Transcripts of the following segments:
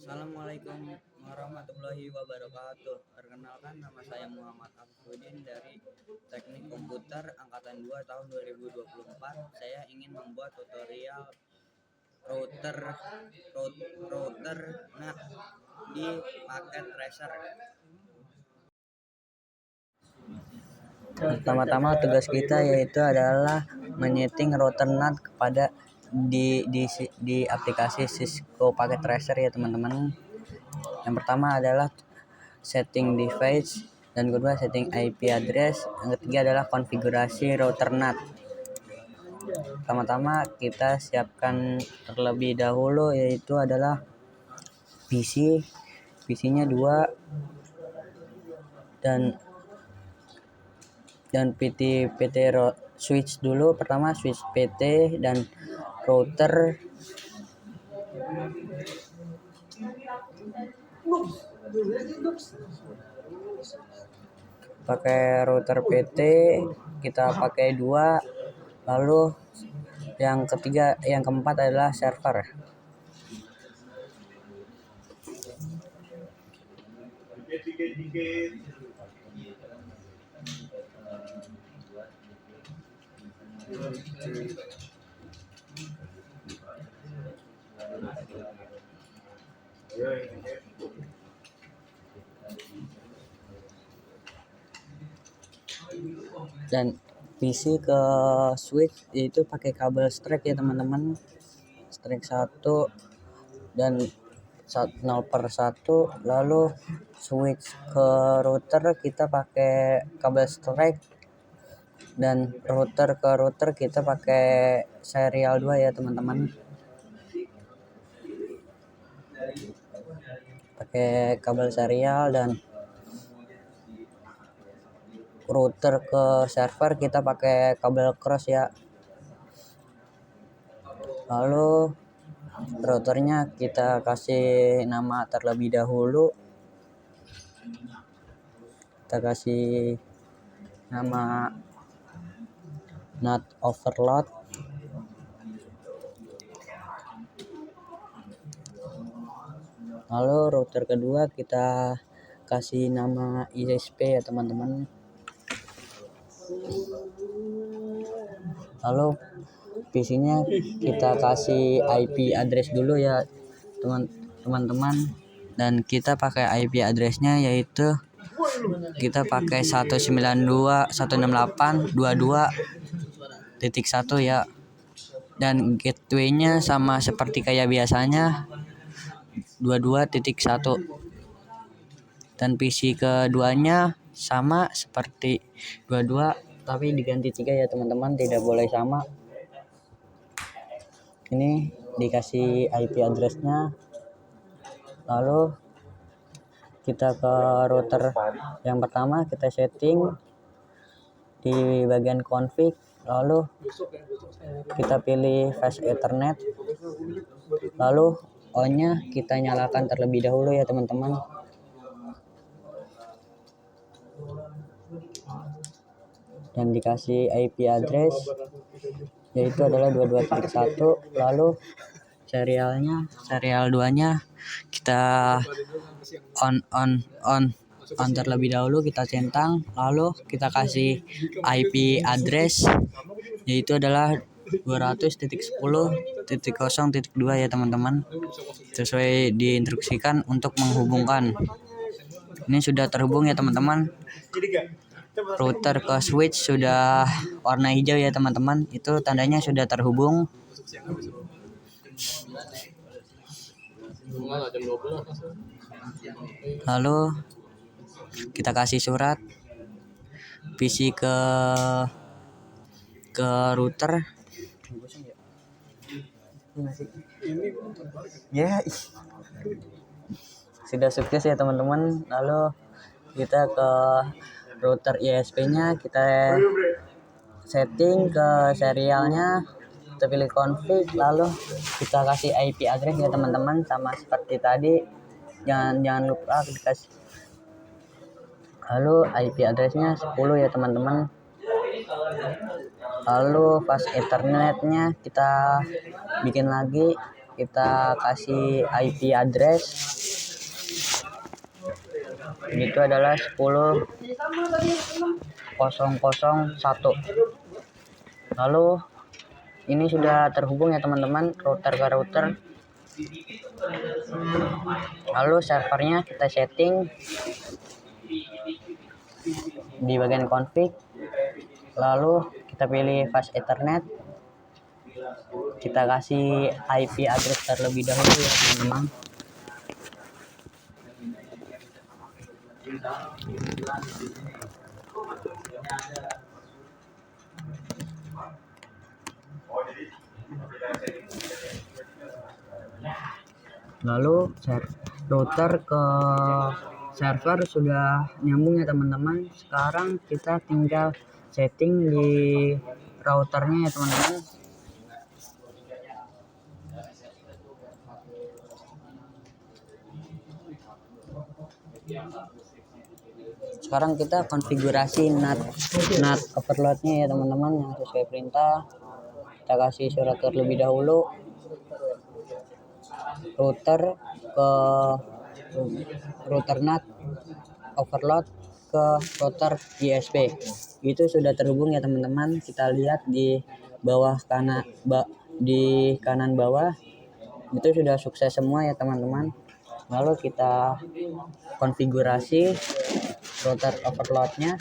Assalamualaikum warahmatullahi wabarakatuh. Perkenalkan, nama saya Muhammad Afudin dari Teknik Komputer Angkatan 2 tahun 2024. Saya ingin membuat tutorial router NAT di paket tracer. Pertama-tama tugas kita yaitu adalah menyeting router NAT kepada di aplikasi Cisco Packet Tracer ya teman-teman. Yang pertama adalah setting device, dan kedua setting IP address, yang ketiga adalah konfigurasi router NAT. Pertama-tama kita siapkan terlebih dahulu yaitu adalah PC-nya 2 dan PT switch dulu. Pertama switch PT dan router pakai router PT, kita pakai 2, lalu yang keempat adalah server. Dan PC ke switch yaitu pakai kabel strike ya teman-teman, strike 1 dan 0/1. Lalu switch ke router kita pakai kabel strike, dan router ke router kita pakai serial 2 ya teman-teman, pakai kabel serial. Dan router ke server kita pakai kabel cross ya. Lalu routernya kita kasih nama terlebih dahulu, kita kasih nama NAT overload. Lalu router kedua kita kasih nama ISP ya teman-teman. Lalu PC-nya kita kasih IP address dulu ya teman-teman, dan kita pakai IP address-nya yaitu kita pakai 192.168.22.1 ya. Dan gateway-nya sama seperti kayak biasanya 22.1. Dan PC keduanya sama seperti 22 tapi diganti 3 ya teman-teman, tidak boleh sama. Ini dikasih IP address-nya. Lalu kita ke router yang pertama, kita setting di bagian config, lalu kita pilih fast ethernet, lalu on-nya kita nyalakan terlebih dahulu ya teman-teman. Dan dikasih IP address yaitu adalah 22.1. lalu serial 2-nya kita on terlebih dahulu, kita centang, lalu kita kasih IP address yaitu adalah 200.10.0.2 ya teman-teman, sesuai diinstruksikan untuk menghubungkan. Ini sudah terhubung ya teman-teman. Router ke switch sudah warna hijau ya teman-teman, itu tandanya sudah terhubung. Lalu kita kasih surat PC ke router ya. Sudah sukses ya teman-teman. Lalu kita ke router ISP-nya, kita setting ke serialnya, kita pilih config, lalu kita kasih IP address ya teman-teman, sama seperti tadi. Jangan lupa dikasih. Lalu IP address-nya 10 ya teman-teman. Lalu fast ethernet-nya kita bikin lagi, kita kasih IP address itu adalah 10.001. Lalu ini sudah terhubung ya teman-teman, router ke router. Lalu servernya kita setting di bagian config, lalu kita pilih fast ethernet, kita kasih IP address terlebih dahulu ya teman-teman. Lalu router ke server sudah nyambung ya teman-teman. Sekarang kita tinggal setting di routernya ya teman-teman. Sekarang kita konfigurasi NAT overloadnya ya teman-teman, yang sesuai perintah. Kita kasih surat terlebih dahulu, router ke router NAT overload ke router ISP. Itu sudah terhubung ya teman-teman. Kita lihat di bawah di kanan bawah itu sudah sukses semua ya teman-teman. Lalu kita konfigurasi router overloadnya.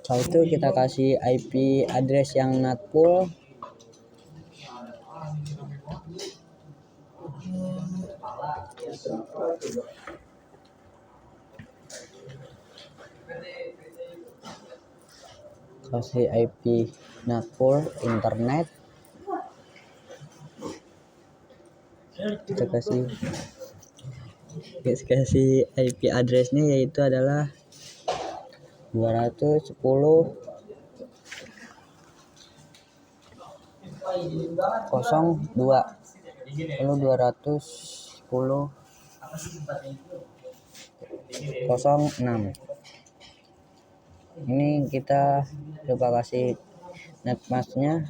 Setelah itu kita kasih IP address yang NAT pool. Kasih IP NAT pool internet. Kita kasih IP addressnya, yaitu adalah 210.02, lalu 210.06. Ini kita coba kasih netmasknya.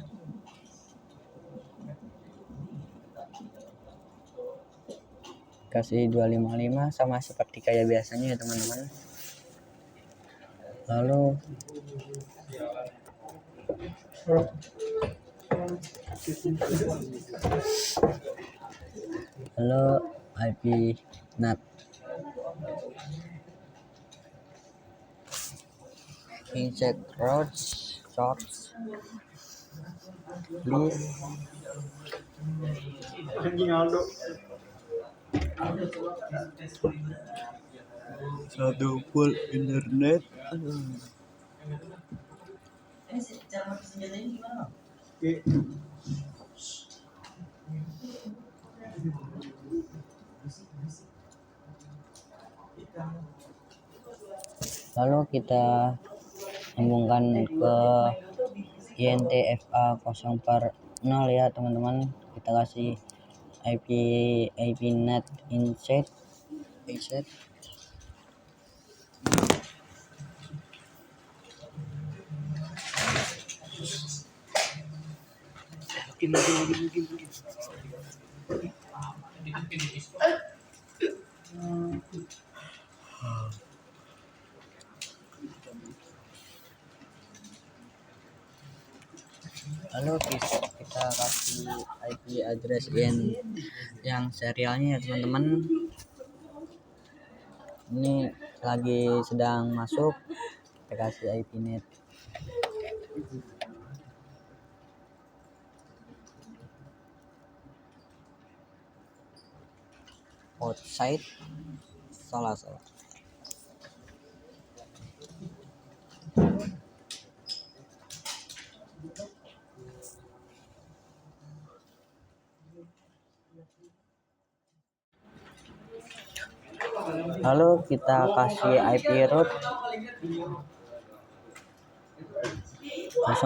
Kasih 255 sama seperti kayak biasanya ya teman-teman. Lalu IP NAT inject routes source list satu full internet. Lalu kita sambungkan ke INTFA 040 ya teman-teman. Kita kasih IP NAT inset. Lalu kita kasih IP address yang serialnya ya teman-teman. Ini lagi sedang masuk. Kita kasih IP net. outside, salah. Lalu kita kasih IP root 0.0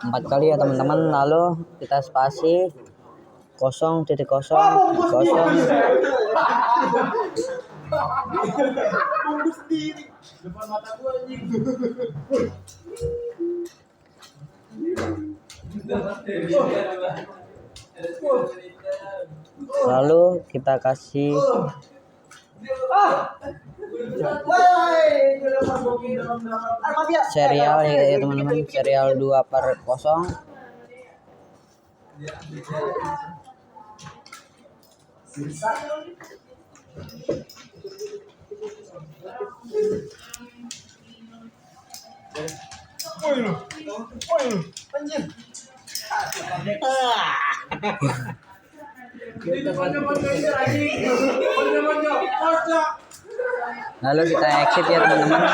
4 kali ya teman-teman. Lalu kita spasi 0.0.0. Lalu kita kasih serial ya teman-teman, serial 2/0. Lalu kita exit ya teman-teman.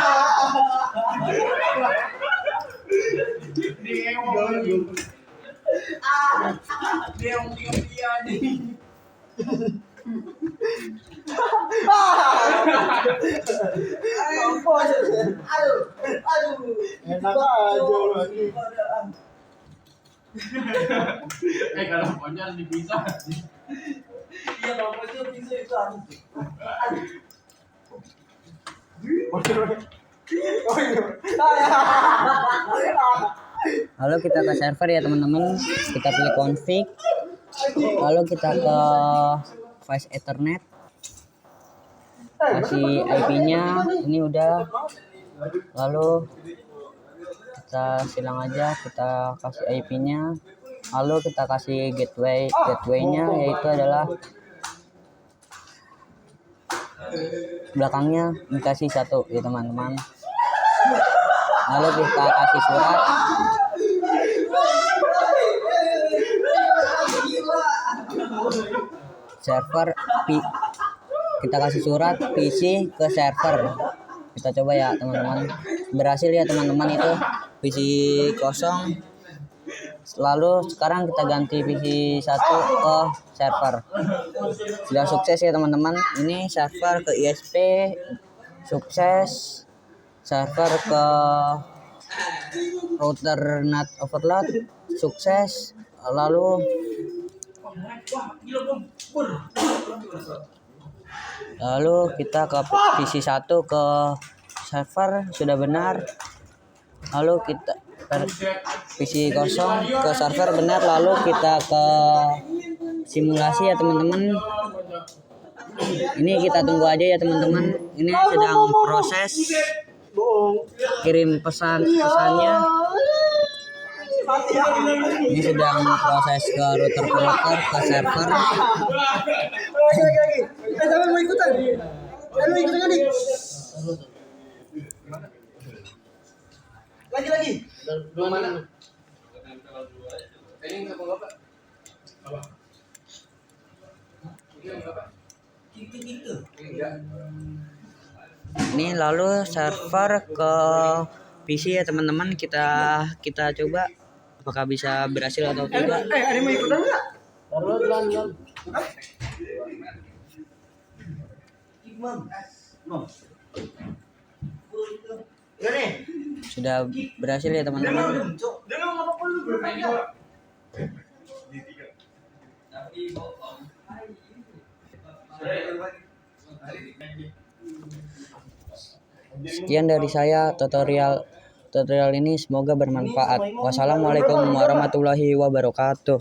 Kalau pokoknya dipisah. Iya, kalau pokoknya bisa itu Lalu kita ke server ya teman-teman, kita pilih config, lalu kita ke Voice Ethernet, kasih IP-nya, ini udah. Lalu kita silang aja, kita kasih IP-nya, lalu kita kasih gateway-nya, yaitu adalah belakangnya dikasih 1 ya teman-teman. Lalu kita kasih surat, server kita kasih surat PC ke server. Kita coba ya teman-teman, berhasil ya teman-teman, itu PC kosong. Lalu sekarang kita ganti PC 1 ke server. Sudah sukses ya teman-teman. Ini server ke ISP sukses, server ke router NAT overload sukses. Lalu kita ke PC 1 ke server sudah benar. Lalu kita PC kosong ke server benar. Lalu kita ke simulasi ya teman-teman. Ini kita tunggu aja ya teman-teman. Ini sedang proses kirim pesannya. Ini sedang proses ke router ke server. Mau ikutan? Lu ikutan nih. Lagi. Dua mana? Ini enggak apa-apa. Apa? Ini lalu server ke PC ya teman-teman, kita coba apakah bisa berhasil atau tidak. Ada mau ikutan enggak? Pelan. Sudah berhasil ya teman-teman. Sekian dari saya tutorial ini, semoga bermanfaat. Wassalamualaikum warahmatullahi wabarakatuh.